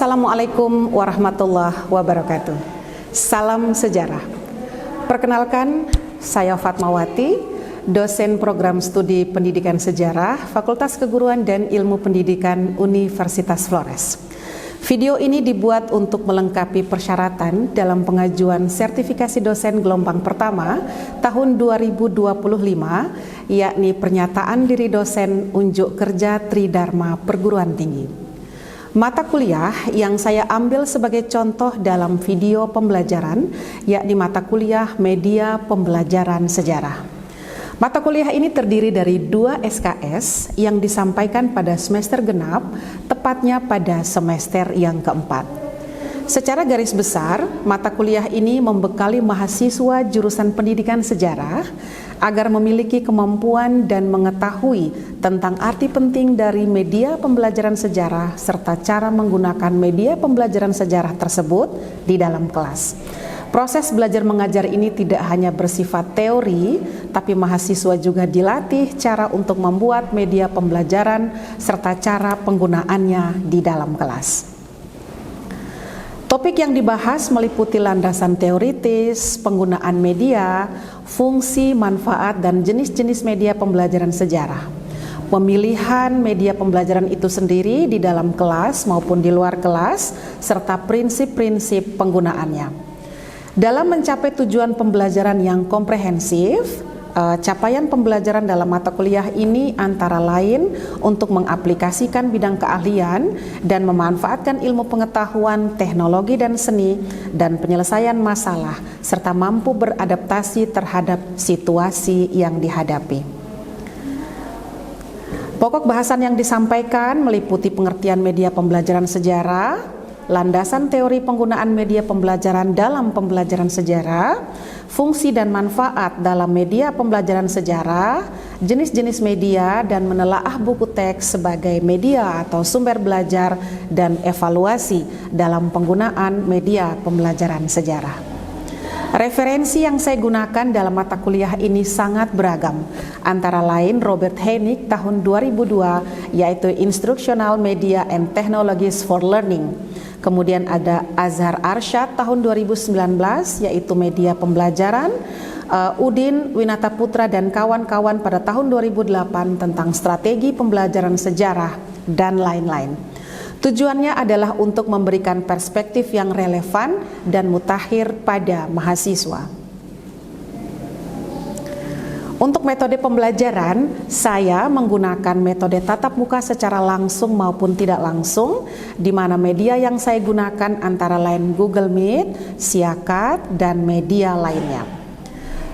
Assalamualaikum warahmatullahi wabarakatuh. Salam sejarah. Perkenalkan, saya Fatmawati, dosen program studi pendidikan sejarah, Fakultas Keguruan dan Ilmu Pendidikan Universitas Flores. Video ini dibuat untuk melengkapi persyaratan dalam pengajuan sertifikasi dosen gelombang pertama tahun 2025, yakni pernyataan diri dosen unjuk kerja Tridharma Perguruan Tinggi. Mata kuliah yang saya ambil sebagai contoh dalam video pembelajaran yakni mata kuliah Media Pembelajaran Sejarah. Mata kuliah ini terdiri dari 2 SKS yang disampaikan pada semester genap, tepatnya pada semester yang keempat. Secara garis besar, mata kuliah ini membekali mahasiswa jurusan pendidikan sejarah agar memiliki kemampuan dan mengetahui tentang arti penting dari media pembelajaran sejarah serta cara menggunakan media pembelajaran sejarah tersebut di dalam kelas. Proses belajar mengajar ini tidak hanya bersifat teori, tapi mahasiswa juga dilatih cara untuk membuat media pembelajaran serta cara penggunaannya di dalam kelas. Topik yang dibahas meliputi landasan teoritis, penggunaan media, fungsi, manfaat, dan jenis-jenis media pembelajaran sejarah. Pemilihan media pembelajaran itu sendiri di dalam kelas maupun di luar kelas, serta prinsip-prinsip penggunaannya. Dalam mencapai tujuan pembelajaran yang komprehensif, capaian pembelajaran dalam mata kuliah ini antara lain untuk mengaplikasikan bidang keahlian dan memanfaatkan ilmu pengetahuan, teknologi dan seni, dan penyelesaian masalah, serta mampu beradaptasi terhadap situasi yang dihadapi. Pokok bahasan yang disampaikan meliputi pengertian media pembelajaran sejarah, landasan teori penggunaan media pembelajaran dalam pembelajaran sejarah, fungsi dan manfaat dalam media pembelajaran sejarah, jenis-jenis media, dan menelaah buku teks sebagai media atau sumber belajar, dan evaluasi dalam penggunaan media pembelajaran sejarah. Referensi yang saya gunakan dalam mata kuliah ini sangat beragam, antara lain Robert Hennig tahun 2002 yaitu Instructional Media and Technologies for Learning. Kemudian ada Azhar Arsyad tahun 2019 yaitu media pembelajaran, Udin Winata Putra dan kawan-kawan pada tahun 2008 tentang strategi pembelajaran sejarah, dan lain-lain. Tujuannya adalah untuk memberikan perspektif yang relevan dan mutakhir pada mahasiswa. Untuk metode pembelajaran, saya menggunakan metode tatap muka secara langsung maupun tidak langsung, di mana media yang saya gunakan antara lain Google Meet, Siakat, dan media lainnya.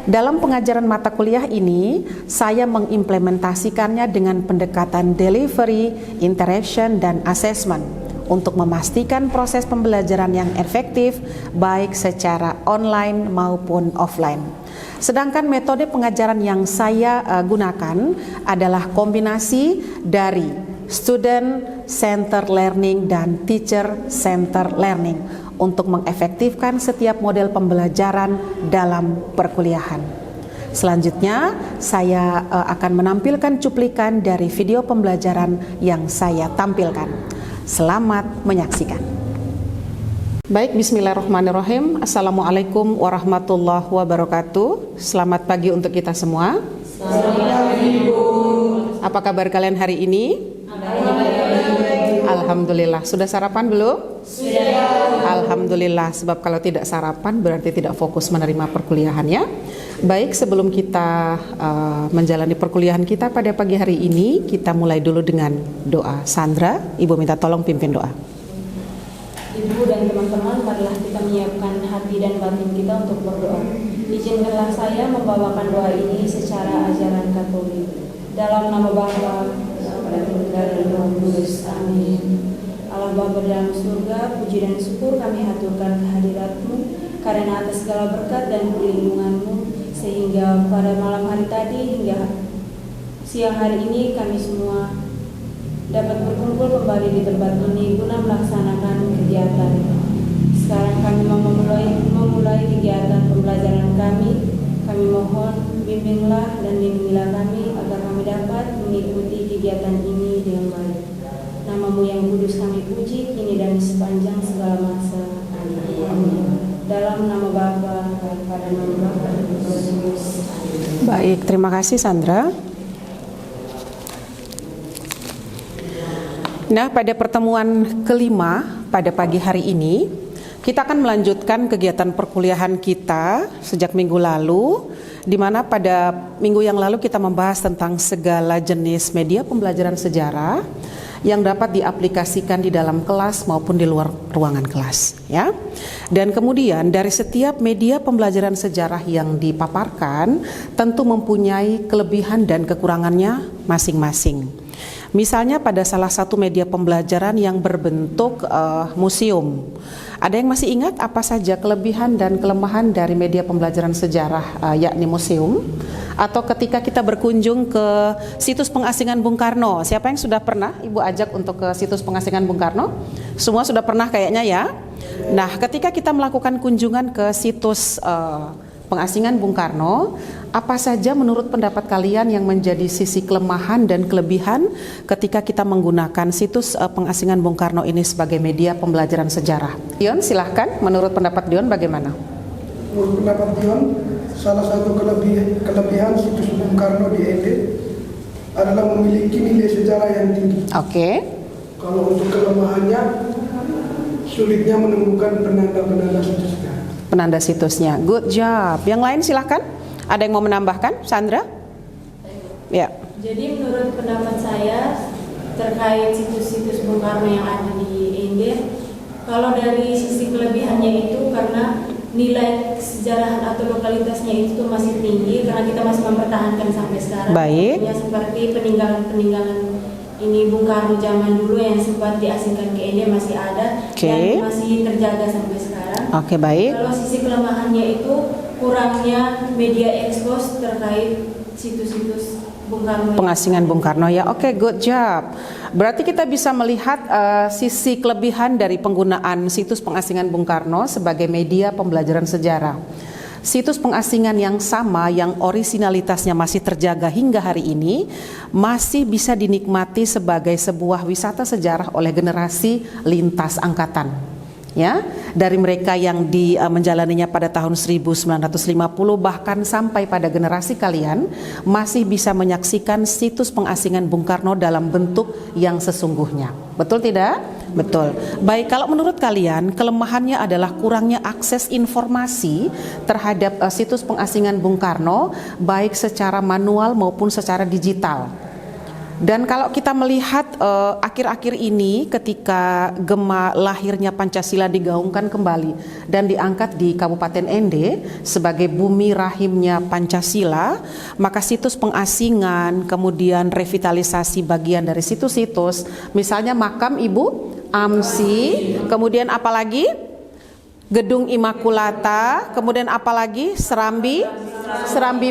Dalam pengajaran mata kuliah ini, saya mengimplementasikannya dengan pendekatan delivery, interaction, dan assessment untuk memastikan proses pembelajaran yang efektif baik secara online maupun offline. Sedangkan metode pengajaran yang saya gunakan adalah kombinasi dari student-centered learning dan teacher-centered learning untuk mengefektifkan setiap model pembelajaran dalam perkuliahan. Selanjutnya, saya akan menampilkan cuplikan dari video pembelajaran yang saya tampilkan. Selamat menyaksikan. Baik, bismillahirrahmanirrahim. Assalamualaikum warahmatullahi wabarakatuh. Selamat pagi untuk kita semua. Selamat pagi, Bu. Apa kabar kalian hari ini? Alhamdulillah. Sudah sarapan belum? Sudah. Alhamdulillah, sebab kalau tidak sarapan berarti tidak fokus menerima perkuliahannya. Baik, sebelum kita menjalani perkuliahan kita pada pagi hari ini, kita mulai dulu dengan doa. Sandra, Ibu minta tolong pimpin doa. Ibu dan teman-teman, marilah kita menyiapkan hati dan batin kita untuk berdoa. Izinkanlah saya membawakan doa ini secara ajaran Katolik. Dalam nama Bapa dan Roh Kudus. Amin. Allah Bapa dalam surga, puji dan syukur kami haturkan kehadirat-Mu karena atas segala berkat dan perlindungan-Mu, sehingga pada malam hari tadi hingga siang hari ini kami semua dapat berkumpul kembali di tempat ini guna melaksanakan kegiatan. Sekarang kami mau memulai kegiatan pembelajaran kami. Kami mohon bimbinglah dan lindungilah kami agar kami dapat mengikuti kegiatan ini dengan baik. Namamu yang kudus kami puji, kini dan sepanjang segala masa. Amin. Dalam nama Bapa, pada nama Bapa dan Roh Kudus. Baik, terima kasih Sandra. Nah, pada pertemuan kelima pada pagi hari ini, kita akan melanjutkan kegiatan perkuliahan kita sejak minggu lalu, di mana pada minggu yang lalu kita membahas tentang segala jenis media pembelajaran sejarah yang dapat diaplikasikan di dalam kelas maupun di luar ruangan kelas, ya. Dan kemudian dari setiap media pembelajaran sejarah yang dipaparkan tentu mempunyai kelebihan dan kekurangannya masing-masing. Misalnya pada salah satu media pembelajaran yang berbentuk museum. Ada yang masih ingat apa saja kelebihan dan kelemahan dari media pembelajaran sejarah yakni museum? Atau ketika kita berkunjung ke situs pengasingan Bung Karno, siapa yang sudah pernah Ibu ajak untuk ke situs pengasingan Bung Karno? Semua sudah pernah kayaknya ya. Nah, ketika kita melakukan kunjungan ke situs pengasingan Bung Karno, apa saja menurut pendapat kalian yang menjadi sisi kelemahan dan kelebihan ketika kita menggunakan situs pengasingan Bung Karno ini sebagai media pembelajaran sejarah? Dion, silahkan. Menurut pendapat Dion bagaimana? Menurut pendapat Dion, salah satu kelebihan situs Bung Karno di ND adalah memiliki nilai sejarah yang tinggi. Oke. Kalau untuk kelemahannya, sulitnya menemukan penanda-penanda situs sejarah. Penanda situsnya. Good job. Yang lain silahkan. Ada yang mau menambahkan? Sandra? Ya. Jadi menurut pendapat saya terkait situs-situs Bung Karno yang ada di ND, kalau dari sisi kelebihannya itu karena nilai kesejarahan atau lokalitasnya itu masih tinggi karena kita masih mempertahankan sampai sekarang. Baik. Ya, seperti peninggalan-peninggalan ini Bung Karno zaman dulu yang sempat diasingkan ke India masih ada dan masih terjaga sampai sekarang. Oke, baik. Kalau sisi kelemahannya itu kurangnya media ekspos terkait situs-situs Bung Karno. Pengasingan Bung Karno ya. Oke, good job. Berarti kita bisa melihat sisi kelebihan dari penggunaan situs pengasingan Bung Karno sebagai media pembelajaran sejarah. Situs pengasingan yang sama yang orisinalitasnya masih terjaga hingga hari ini masih bisa dinikmati sebagai sebuah wisata sejarah oleh generasi lintas angkatan. Ya, dari mereka yang menjalaninya pada tahun 1950 bahkan sampai pada generasi kalian masih bisa menyaksikan situs pengasingan Bung Karno dalam bentuk yang sesungguhnya. Betul tidak? Betul. Baik, kalau menurut kalian kelemahannya adalah kurangnya akses informasi terhadap situs pengasingan Bung Karno baik secara manual maupun secara digital. Dan kalau kita melihat akhir-akhir ini ketika gema lahirnya Pancasila digaungkan kembali dan diangkat di Kabupaten ND sebagai bumi rahimnya Pancasila, maka situs pengasingan, kemudian revitalisasi bagian dari situs-situs, misalnya makam Ibu Amsi, kemudian apalagi Gedung Imakulata, kemudian apalagi Serambi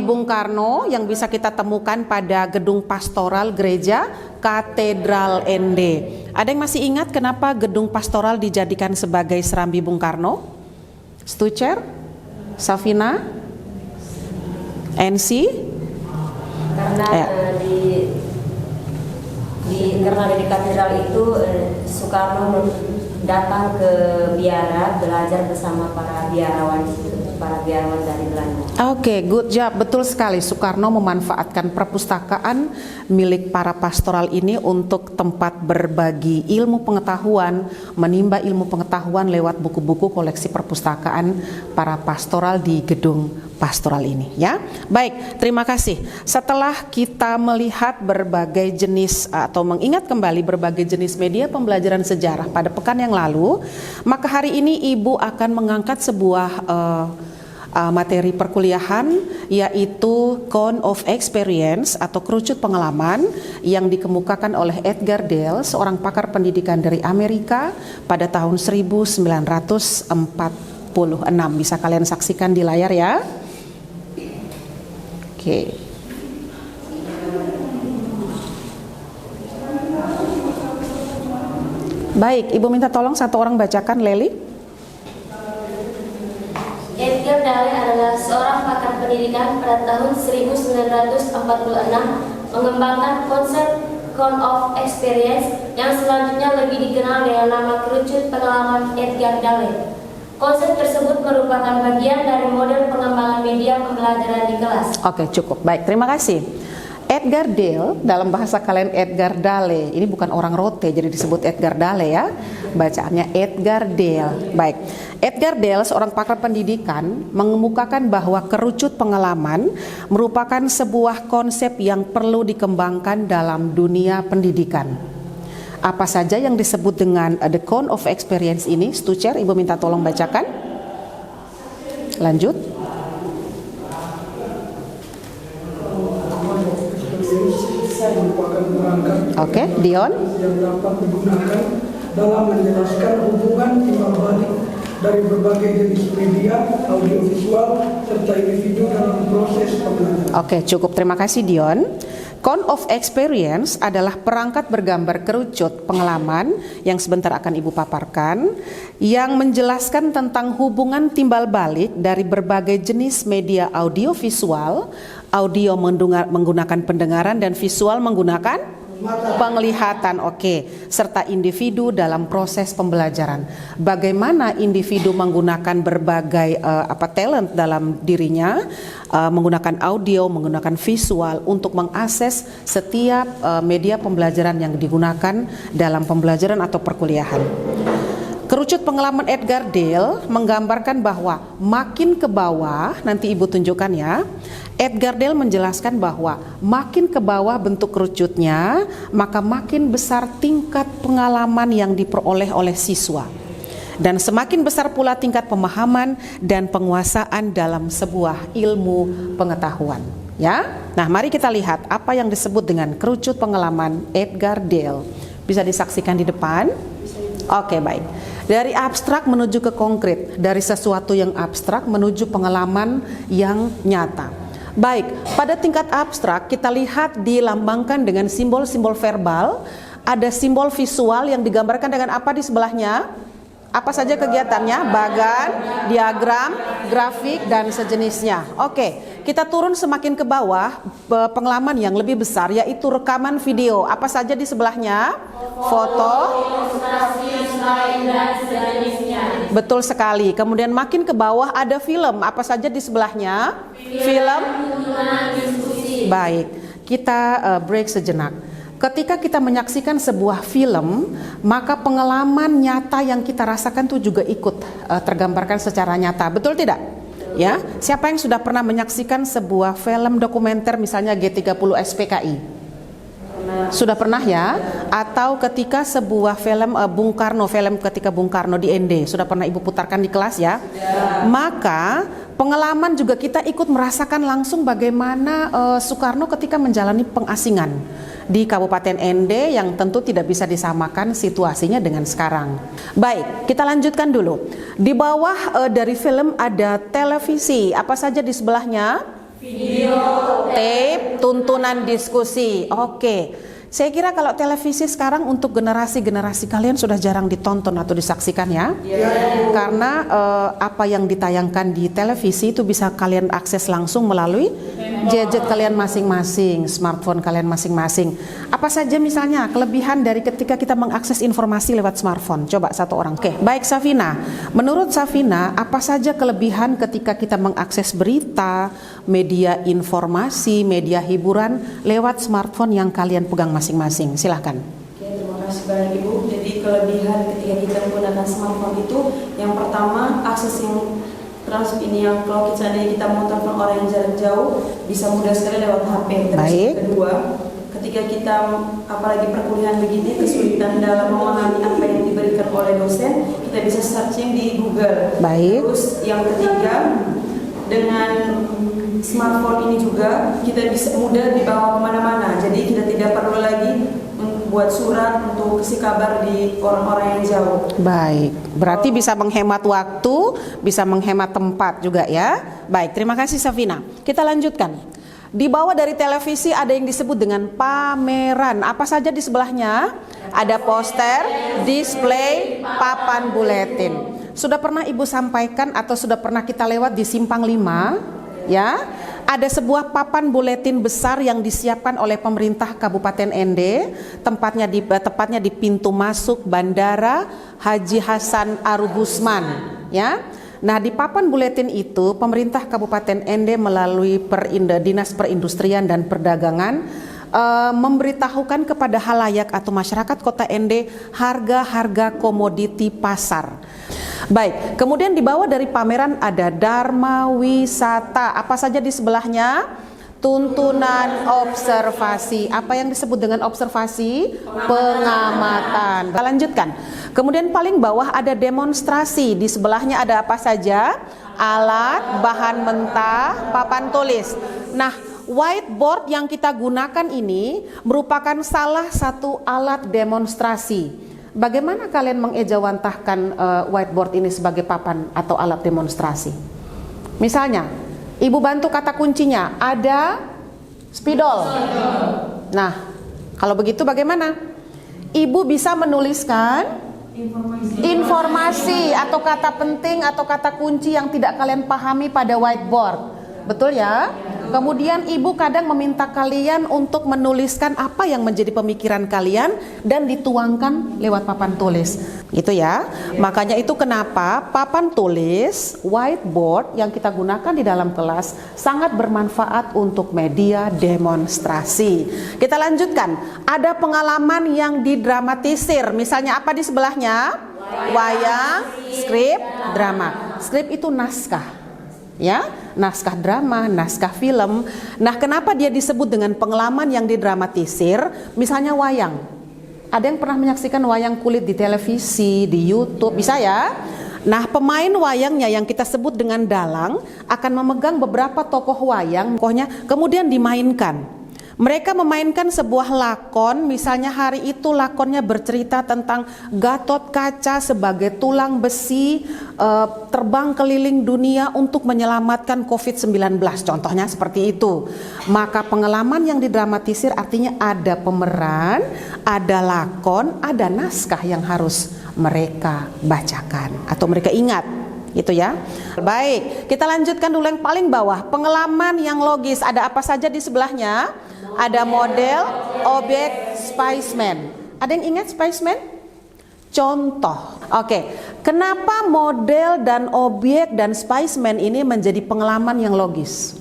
Bung Karno yang bisa kita temukan pada gedung pastoral gereja Katedral ND. Ada yang masih ingat kenapa gedung pastoral dijadikan sebagai Serambi Bung Karno? Stucer? Safina? NC? Karena karena di katedral itu Soekarno datang ke biara belajar bersama para biarawan dari Belanda. Oke, good job, betul sekali. Soekarno memanfaatkan perpustakaan milik para pastoral ini untuk tempat berbagi ilmu pengetahuan, menimba ilmu pengetahuan lewat buku-buku koleksi perpustakaan para pastoral di gedung pastoral ini, ya. Baik, terima kasih. Setelah kita melihat berbagai jenis atau mengingat kembali berbagai jenis media pembelajaran sejarah pada pekan yang lalu, maka hari ini Ibu akan mengangkat sebuah materi perkuliahan, yaitu Count of Experience atau kerucut pengalaman yang dikemukakan oleh Edgar Dale, seorang pakar pendidikan dari Amerika pada tahun 1946. Bisa kalian saksikan di layar ya. Oke. Baik, Ibu minta tolong satu orang bacakan, Leli. Edgar Dale adalah seorang pakar pendidikan pada tahun 1946 mengembangkan konsep Count of Experience yang selanjutnya lebih dikenal dengan nama kerucut pengalaman Edgar Dale. Konsep tersebut merupakan bagian dari model pengembangan media pembelajaran di kelas. Oke, cukup. Baik, terima kasih. Edgar Dale, dalam bahasa kalian Edgar Dale. Ini bukan orang rote, jadi disebut Edgar Dale ya. Bacaannya Edgar Dale. Baik. Edgar Dale, seorang pakar pendidikan, mengemukakan bahwa kerucut pengalaman merupakan sebuah konsep yang perlu dikembangkan dalam dunia pendidikan. Apa saja yang disebut dengan the count of experience ini? Stucer, Ibu minta tolong bacakan. Lanjut. Merupakan perangkat Oke, Dion. yang dapat digunakan dalam menjelaskan hubungan timbal balik dari berbagai jenis media audiovisual serta individu dalam proses pembelajaran. Oke, cukup. Terima kasih, Dion. Count of experience adalah perangkat bergambar kerucut pengalaman yang sebentar akan Ibu paparkan, yang menjelaskan tentang hubungan timbal balik dari berbagai jenis media audiovisual, audio menggunakan pendengaran dan visual menggunakan penglihatan, oke, serta individu dalam proses pembelajaran. Bagaimana individu menggunakan berbagai talent dalam dirinya, menggunakan audio, menggunakan visual untuk mengakses setiap media pembelajaran yang digunakan dalam pembelajaran atau perkuliahan. Kerucut pengalaman Edgar Dale menggambarkan bahwa makin ke bawah, nanti Ibu tunjukkan ya, Edgar Dale menjelaskan bahwa makin ke bawah bentuk kerucutnya, maka makin besar tingkat pengalaman yang diperoleh oleh siswa. Dan semakin besar pula tingkat pemahaman dan penguasaan dalam sebuah ilmu pengetahuan. Ya, nah mari kita lihat apa yang disebut dengan kerucut pengalaman Edgar Dale. Bisa disaksikan di depan? Oke, baik. Dari abstrak menuju ke konkret, dari sesuatu yang abstrak menuju pengalaman yang nyata. Baik, pada tingkat abstrak kita lihat dilambangkan dengan simbol-simbol verbal, ada simbol visual yang digambarkan dengan apa di sebelahnya? Apa saja kegiatannya? Bagan, diagram, grafik, dan sejenisnya. Oke, kita turun semakin ke bawah, pengalaman yang lebih besar yaitu rekaman video. Apa saja di sebelahnya? Foto, dan sejenisnya. betul sekali. Kemudian makin ke bawah ada film. Apa saja di sebelahnya? Film, Diskusi. baik. Kita break sejenak. Ketika kita menyaksikan sebuah film, maka pengalaman nyata yang kita rasakan itu juga ikut tergambarkan secara nyata. Betul tidak? Ya, siapa yang sudah pernah menyaksikan sebuah film dokumenter misalnya G30 SPKI? Sudah pernah ya? Atau ketika sebuah film Bung Karno, film ketika Bung Karno di ND, sudah pernah Ibu putarkan di kelas ya? Maka pengalaman juga kita ikut merasakan langsung bagaimana Soekarno ketika menjalani pengasingan di Kabupaten ND yang tentu tidak bisa disamakan situasinya dengan sekarang. Baik, kita lanjutkan dulu. Di bawah dari film ada televisi. Apa saja di sebelahnya? Video, Tape, tuntunan diskusi. Oke. Saya kira kalau televisi sekarang untuk generasi-generasi kalian sudah jarang ditonton atau disaksikan ya. Karena apa yang ditayangkan di televisi itu bisa kalian akses langsung melalui gadget kalian masing-masing, smartphone kalian masing-masing. Apa saja misalnya kelebihan dari ketika kita mengakses informasi lewat smartphone? Coba satu orang. Oke, baik Safina. Menurut Safina, apa saja kelebihan ketika kita mengakses berita, media informasi, media hiburan lewat smartphone yang kalian pegang masing-masing? Silahkan. Oke, terima kasih banyak Ibu. Jadi kelebihan ketika kita menggunakan smartphone itu, yang pertama akses yang ini yang kalau seandainya kita mau telepon orang yang jarak jauh bisa mudah sekali lewat HP. Terus Baik. kedua, ketika kita apalagi perkuliahan begini kesulitan dalam memahami apa yang diberikan oleh dosen, kita bisa searching di Google. Baik. Terus yang ketiga, dengan smartphone ini juga kita bisa mudah dibawa kemana-mana. Jadi kita tidak perlu lagi buat surat untuk kasih kabar di orang-orang yang jauh. Baik, berarti bisa menghemat waktu, bisa menghemat tempat juga ya. Baik, terima kasih Safina. Kita lanjutkan. Di bawah dari televisi ada yang disebut dengan pameran. Apa saja di sebelahnya? Ada poster, display, papan buletin. Sudah pernah Ibu sampaikan atau sudah pernah kita lewat di Simpang 5? Ya, ada sebuah papan buletin besar yang disiapkan oleh pemerintah Kabupaten Ende, tepatnya di pintu masuk Bandara Haji Hasan Arugusman, ya. Nah, di papan buletin itu pemerintah Kabupaten Ende melalui Dinas Perindustrian dan Perdagangan memberitahukan kepada halayak atau masyarakat Kota Ende harga-harga komoditi pasar. Baik, kemudian di bawah dari pameran ada Dharma Wisata. Apa saja di sebelahnya? Tuntunan observasi. Apa yang disebut dengan observasi? Pengamatan. Kita lanjutkan. Kemudian paling bawah ada demonstrasi. Di sebelahnya ada apa saja? Alat, bahan mentah, papan tulis. Nah, whiteboard yang kita gunakan ini merupakan salah satu alat demonstrasi. Bagaimana kalian mengejawantahkan whiteboard ini sebagai papan atau alat demonstrasi? Misalnya, Ibu bantu kata kuncinya, ada spidol. Nah, kalau begitu bagaimana? Ibu bisa menuliskan informasi atau kata penting atau kata kunci yang tidak kalian pahami pada whiteboard. Betul ya? Kemudian ibu kadang meminta kalian untuk menuliskan apa yang menjadi pemikiran kalian dan dituangkan lewat papan tulis. Gitu ya. Makanya itu kenapa papan tulis, whiteboard yang kita gunakan di dalam kelas sangat bermanfaat untuk media demonstrasi. Kita lanjutkan. Ada pengalaman yang didramatisir. Misalnya apa di sebelahnya? Wayang, skrip, drama. Skrip itu naskah. Ya, naskah drama, naskah film. Nah, kenapa dia disebut dengan pengalaman yang didramatisir? Misalnya wayang. Ada yang pernah menyaksikan wayang kulit di televisi, di YouTube, bisa ya? Nah, pemain wayangnya yang kita sebut dengan dalang akan memegang beberapa tokoh wayang, pokoknya kemudian dimainkan. Mereka memainkan sebuah lakon, misalnya hari itu lakonnya bercerita tentang Gatot Kaca sebagai tulang besi terbang keliling dunia untuk menyelamatkan COVID-19, contohnya seperti itu. Maka pengalaman yang didramatisir artinya ada pemeran, ada lakon, ada naskah yang harus mereka bacakan atau mereka ingat. Gitu ya. Baik, kita lanjutkan dulu yang paling bawah. Pengalaman yang logis, ada apa saja di sebelahnya? Ada model, objek, spaceman. Ada yang ingat spaceman? Contoh. Oke, kenapa model dan objek dan spaceman ini menjadi pengalaman yang logis?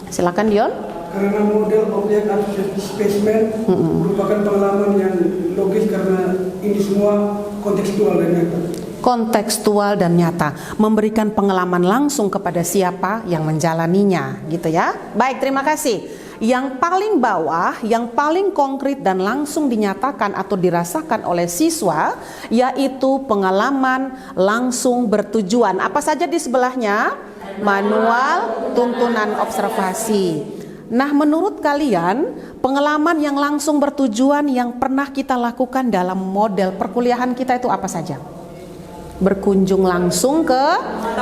Silakan Dion. Karena model, objek, atau spaceman merupakan pengalaman yang logis karena ini semua kontekstual dan nyata. Kontekstual dan nyata, memberikan pengalaman langsung kepada siapa yang menjalaninya, gitu ya. Baik, terima kasih. Yang paling bawah, yang paling konkret dan langsung dinyatakan atau dirasakan oleh siswa, yaitu pengalaman langsung bertujuan. Apa saja di sebelahnya? Manual, tuntunan observasi. Nah, menurut kalian, pengalaman yang langsung bertujuan yang pernah kita lakukan dalam model perkuliahan kita itu apa saja? Berkunjung langsung ke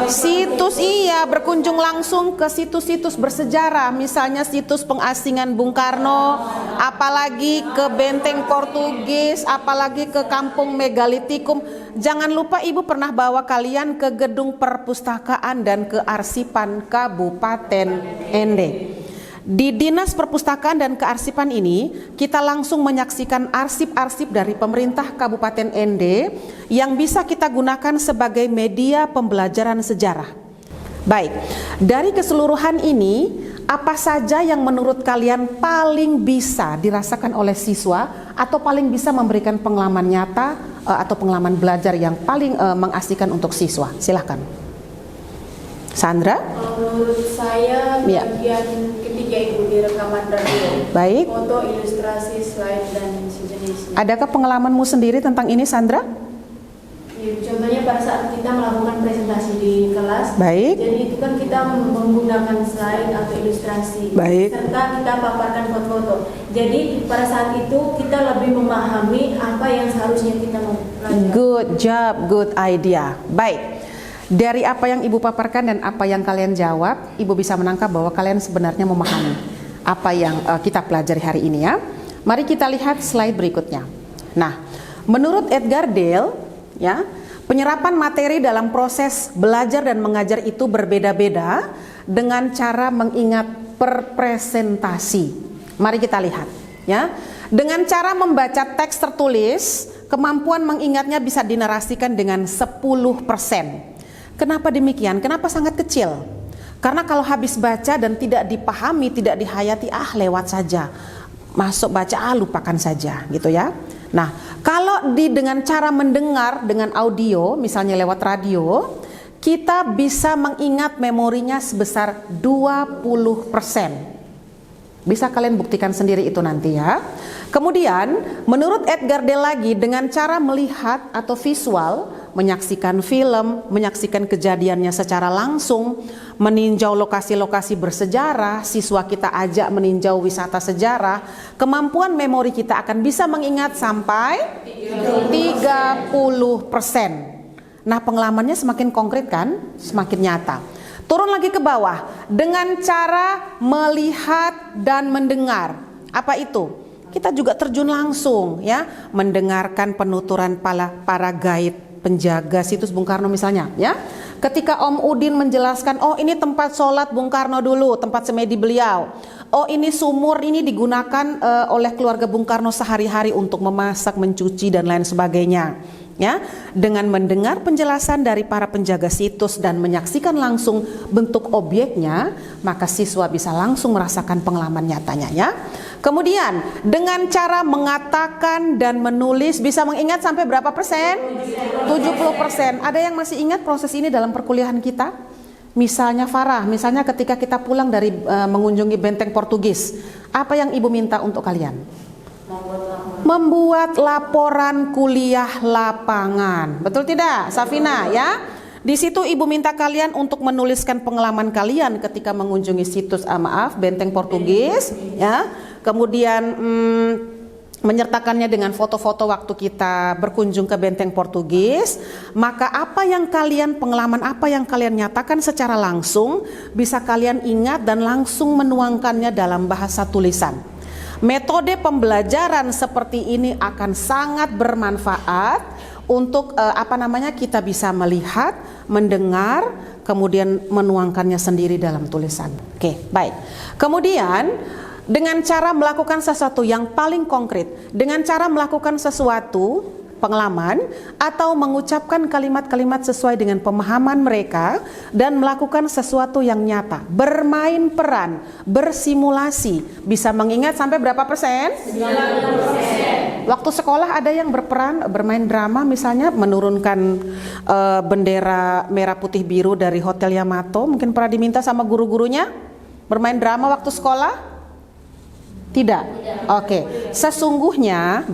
situs, berkunjung langsung ke situs-situs bersejarah, misalnya situs pengasingan Bung Karno, apalagi ke benteng Portugis, apalagi ke kampung Megalitikum. Jangan lupa ibu pernah bawa kalian ke gedung perpustakaan dan kearsipan Kabupaten Ende. Di Dinas Perpustakaan dan Kearsipan ini, kita langsung menyaksikan arsip-arsip dari pemerintah Kabupaten Ende yang bisa kita gunakan sebagai media pembelajaran sejarah. Baik, dari keseluruhan ini, apa saja yang menurut kalian paling bisa dirasakan oleh siswa atau paling bisa memberikan pengalaman nyata atau pengalaman belajar yang paling mengasihkan untuk siswa? Silahkan. Sandra? Menurut saya bagian ketiga itu di rekaman radio. Baik. Foto, ilustrasi, slide dan sejenisnya. Adakah pengalamanmu sendiri tentang ini, Sandra? Ya, contohnya pada saat kita melakukan presentasi di kelas. Baik. Jadi itu kan kita menggunakan slide atau ilustrasi. Baik. Serta kita paparkan foto-foto. Jadi pada saat itu kita lebih memahami apa yang seharusnya kita mau pelajari. Good job, good idea. Baik. Dari apa yang ibu paparkan dan apa yang kalian jawab, ibu bisa menangkap bahwa kalian sebenarnya memahami apa yang kita pelajari hari ini ya. Mari kita lihat slide berikutnya. Nah, menurut Edgar Dale, ya, penyerapan materi dalam proses belajar dan mengajar itu berbeda-beda dengan cara mengingat perpresentasi. Mari kita lihat ya. Dengan cara membaca teks tertulis, kemampuan mengingatnya bisa dinarasikan dengan 10%. Kenapa demikian? Kenapa sangat kecil? Karena kalau habis baca dan tidak dipahami, tidak dihayati, lewat saja. Masuk baca, lupakan saja gitu ya. Nah, kalau dengan cara mendengar dengan audio, misalnya lewat radio, kita bisa mengingat memorinya sebesar 20%. Bisa kalian buktikan sendiri itu nanti ya. Kemudian menurut Edgar Dale lagi, dengan cara melihat atau visual, menyaksikan film, menyaksikan kejadiannya secara langsung, meninjau lokasi-lokasi bersejarah, siswa kita ajak meninjau wisata sejarah, kemampuan memori kita akan bisa mengingat sampai 30%. Nah, pengalamannya semakin konkret kan, semakin nyata. Turun lagi ke bawah, dengan cara melihat dan mendengar. Apa itu? Kita juga terjun langsung ya, mendengarkan penuturan para guide, penjaga situs Bung Karno misalnya ya. Ketika Om Udin menjelaskan, oh ini tempat sholat Bung Karno dulu, tempat semedi beliau. Oh ini sumur, ini digunakan oleh keluarga Bung Karno sehari-hari untuk memasak, mencuci dan lain sebagainya. Ya, dengan mendengar penjelasan dari para penjaga situs dan menyaksikan langsung bentuk objeknya, maka siswa bisa langsung merasakan pengalaman nyatanya ya. Kemudian dengan cara mengatakan dan menulis bisa mengingat sampai berapa persen? 70%. Ada yang masih ingat proses ini dalam perkuliahan kita? Misalnya Farah, misalnya ketika kita pulang dari mengunjungi benteng Portugis, apa yang ibu minta untuk kalian? Membuat laporan kuliah lapangan. Betul tidak, Safina ya? Di situ ibu minta kalian untuk menuliskan pengalaman kalian ketika mengunjungi situs benteng Portugis ya. Kemudian menyertakannya dengan foto-foto waktu kita berkunjung ke benteng Portugis. Maka pengalaman apa yang kalian nyatakan secara langsung bisa kalian ingat dan langsung menuangkannya dalam bahasa tulisan. Metode pembelajaran seperti ini akan sangat bermanfaat untuk kita bisa melihat, mendengar, kemudian menuangkannya sendiri dalam tulisan. Oke, baik. Kemudian dengan cara melakukan sesuatu yang paling konkret, dengan cara melakukan sesuatu pengalaman atau mengucapkan kalimat-kalimat sesuai dengan pemahaman mereka dan melakukan sesuatu yang nyata, bermain peran, bersimulasi, bisa mengingat sampai berapa persen? 90%. Waktu sekolah ada yang berperan bermain drama, misalnya menurunkan bendera merah putih biru dari Hotel Yamato, mungkin pernah diminta sama guru-gurunya bermain drama waktu sekolah? Tidak. Oke. Sesungguhnya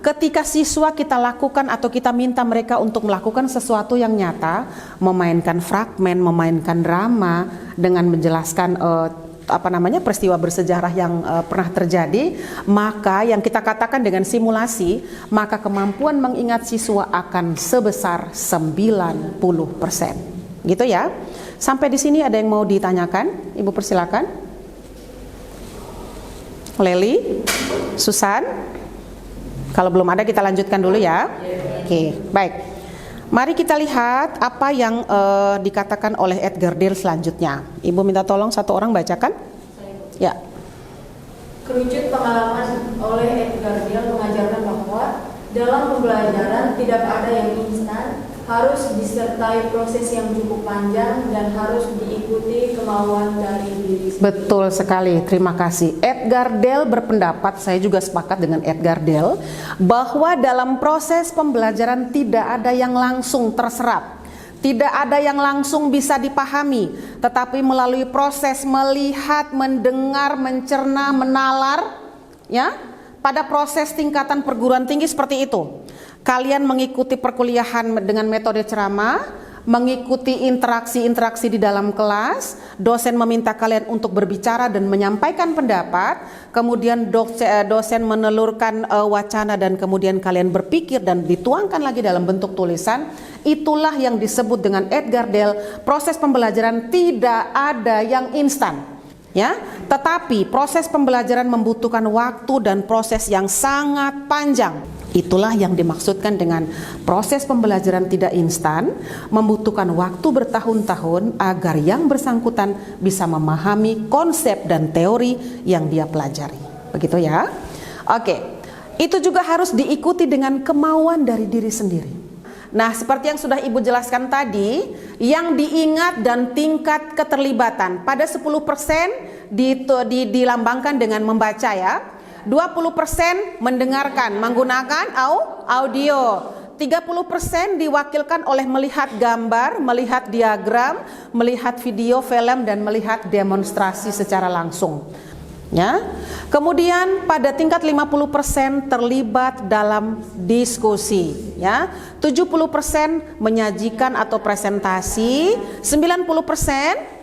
ketika siswa kita lakukan atau kita minta mereka untuk melakukan sesuatu yang nyata, memainkan fragmen, memainkan drama dengan menjelaskan peristiwa bersejarah yang pernah terjadi, maka yang kita katakan dengan simulasi, maka kemampuan mengingat siswa akan sebesar 90%. Gitu ya. Sampai di sini ada yang mau ditanyakan? Ibu persilakan. Leli, Susan, kalau belum ada kita lanjutkan dulu ya. Oke, baik. Mari kita lihat apa yang dikatakan oleh Edgar Dale selanjutnya. Ibu minta tolong satu orang bacakan. Ya. Kerucut pengalaman oleh Edgar Dale mengajarkan bahwa dalam pembelajaran tidak ada yang instan, harus disertai proses yang cukup panjang dan harus diikuti kemauan dari diri sendiri. Betul sekali, terima kasih. Edgar Dale berpendapat, saya juga sepakat dengan Edgar Dale, bahwa dalam proses pembelajaran tidak ada yang langsung terserap, tidak ada yang langsung bisa dipahami, tetapi melalui proses melihat, mendengar, mencerna, menalar, ya, pada proses tingkatan perguruan tinggi seperti itu. Kalian mengikuti perkuliahan dengan metode ceramah, mengikuti interaksi-interaksi di dalam kelas, dosen meminta kalian untuk berbicara dan menyampaikan pendapat, kemudian dosen menelurkan wacana dan kemudian kalian berpikir dan dituangkan lagi dalam bentuk tulisan. Itulah yang disebut dengan Edgar Dale, proses pembelajaran tidak ada yang instan. Ya, tetapi proses pembelajaran membutuhkan waktu dan proses yang sangat panjang. Itulah yang dimaksudkan dengan proses pembelajaran tidak instan, membutuhkan waktu bertahun-tahun agar yang bersangkutan bisa memahami konsep dan teori yang dia pelajari. Begitu ya. Oke, itu juga harus diikuti dengan kemauan dari diri sendiri. Nah, seperti yang sudah Ibu jelaskan tadi, yang diingat dan tingkat keterlibatan pada 10% dilambangkan dengan membaca ya. 20% mendengarkan menggunakan audio. 30% diwakilkan oleh melihat gambar, melihat diagram, melihat video, film, dan melihat demonstrasi secara langsung. Ya. Kemudian pada tingkat 50% terlibat dalam diskusi, ya. 70% menyajikan atau presentasi, 90%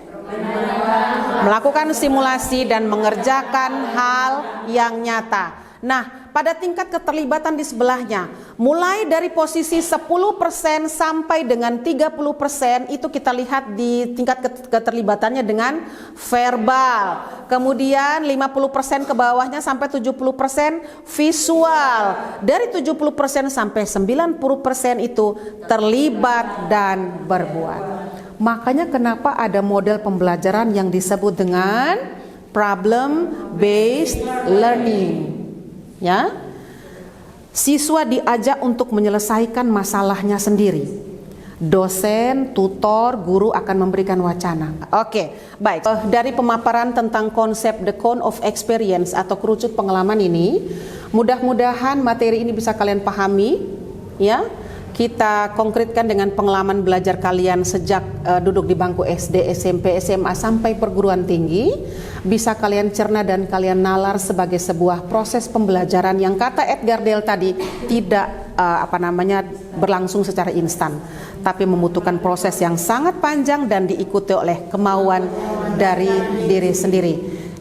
melakukan simulasi dan mengerjakan hal yang nyata. Nah, pada tingkat keterlibatan di sebelahnya, mulai dari posisi 10% sampai dengan 30% itu kita lihat di tingkat keterlibatannya dengan verbal. Kemudian 50% ke bawahnya sampai 70% visual. Dari 70% sampai 90% itu terlibat dan berbuat. Makanya kenapa ada model pembelajaran yang disebut dengan problem based learning. Ya, siswa diajak untuk menyelesaikan masalahnya sendiri. Dosen, tutor, guru akan memberikan wacana. Oke, baik. Dari pemaparan tentang konsep the cone of experience atau kerucut pengalaman ini, mudah-mudahan materi ini bisa kalian pahami. Ya, kita konkretkan dengan pengalaman belajar kalian sejak duduk di bangku SD, SMP, SMA sampai perguruan tinggi. Bisa kalian cerna dan kalian nalar sebagai sebuah proses pembelajaran yang kata Edgar Dale tadi tidak berlangsung secara instan, tapi membutuhkan proses yang sangat panjang dan diikuti oleh kemauan dari diri sendiri.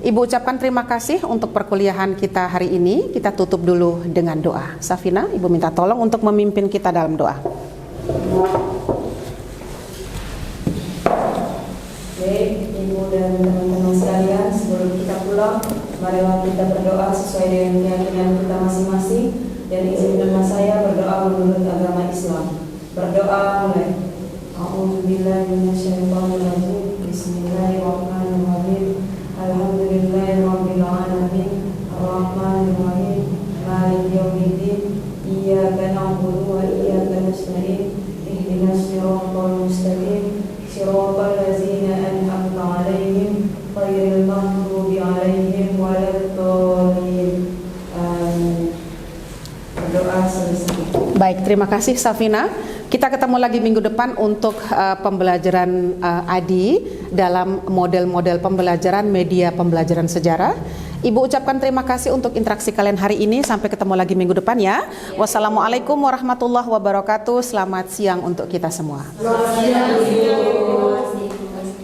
Ibu ucapkan terima kasih untuk perkuliahan kita hari ini. Kita tutup dulu dengan doa. Safina, Ibu minta tolong untuk memimpin kita dalam doa. Baik, Ibu dan teman-teman sekalian, sebelum kita pulang, marilah kita berdoa sesuai dengan keyakinan kita masing-masing. Dan izinkanlah saya berdoa menurut agama Islam. Berdoa mulai. A'udzubillahi minasyaitonirrajim. Bismillahirrahmanirrahim. Alhamdulillahirabbil alamin. Arrahmanirrahim. Maliki yaumiddin. Iyyaka na'budu wa iyyaka nasta'in. Ihdinas siratal mustaqim. Siratal ladzina an'amta 'alaihim ghairil maghdubi 'alaihim waladdallin. Amin. Berdoa selesai. Baik, terima kasih Safina. Kita ketemu lagi minggu depan untuk pembelajaran Adi dalam model-model pembelajaran media pembelajaran sejarah. Ibu ucapkan terima kasih untuk interaksi kalian hari ini. Sampai ketemu lagi minggu depan ya. Wassalamualaikum warahmatullahi wabarakatuh. Selamat siang untuk kita semua. Selamat siang.